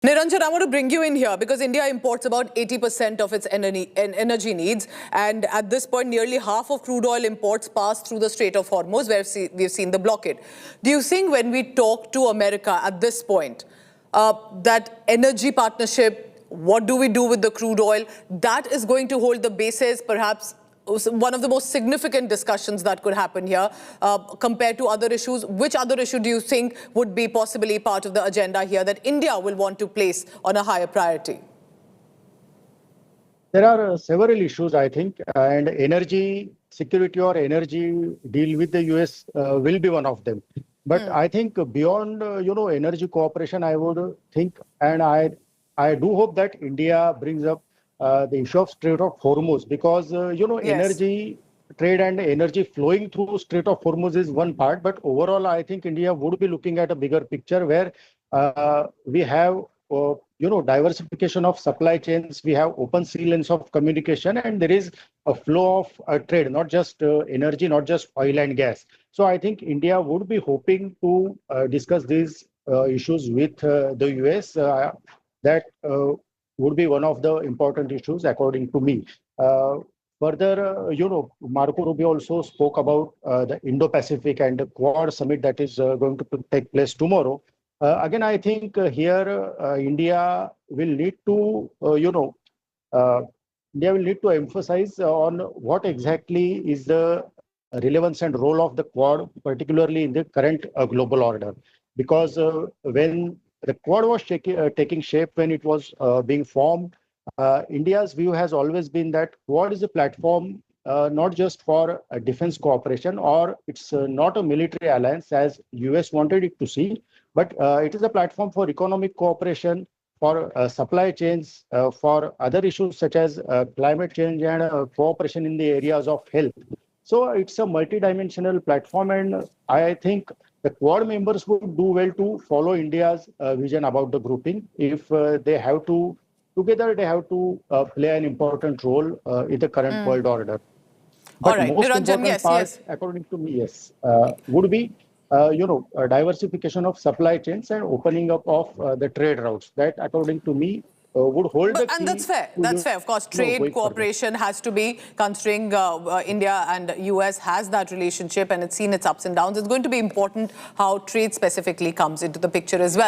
Niranjan, I want to bring you in here because India imports about 80% of its energy needs. And at this point, nearly half of crude oil imports pass through the Strait of Hormuz, where we've seen the blockade. Do you think when we talk to America at this point, that energy partnership, what do we do with the crude oil, that is going to hold the basis, perhaps one of the most significant discussions that could happen here compared to other issues? Which other issue do you think would be possibly part of the agenda here that India will want to place on a higher priority? There are several issues, I think, and energy security or energy deal with the US will be one of them. But I think beyond, energy cooperation, I would think, and I do hope that India brings up the issue of Strait of Hormuz, because, energy trade and energy flowing through Strait of Hormuz is one part. But overall, I think India would be looking at a bigger picture where we have, diversification of supply chains. We have open sea lanes of communication, and there is a flow of trade, not just energy, not just oil and gas. So I think India would be hoping to discuss these issues with the US. That would be one of the important issues, according to me. Further, Marco Rubio also spoke about the Indo-Pacific and the Quad summit that is going to take place tomorrow. Again, I think here India will need to, India will need to emphasize on what exactly is the relevance and role of the Quad, particularly in the current global order. Because when the Quad was taking shape, when it was being formed, India's view has always been that Quad is a platform not just for defense cooperation, or it's not a military alliance as US wanted it to see, but it is a platform for economic cooperation, for supply chains, for other issues such as climate change and cooperation in the areas of health. So it's a multidimensional platform, and I think the Quad members would do well to follow India's vision about the grouping. If they have to, together they have to play an important role in the current world order. But all right, most Niranjan, important part, according to me, would be a diversification of supply chains and opening up of the trade routes. That, according to me, would hold the key. And that's fair. That's fair. Of course, trade cooperation has to be, considering India and US has that relationship and it's seen its ups and downs. It's going to be important how trade specifically comes into the picture as well.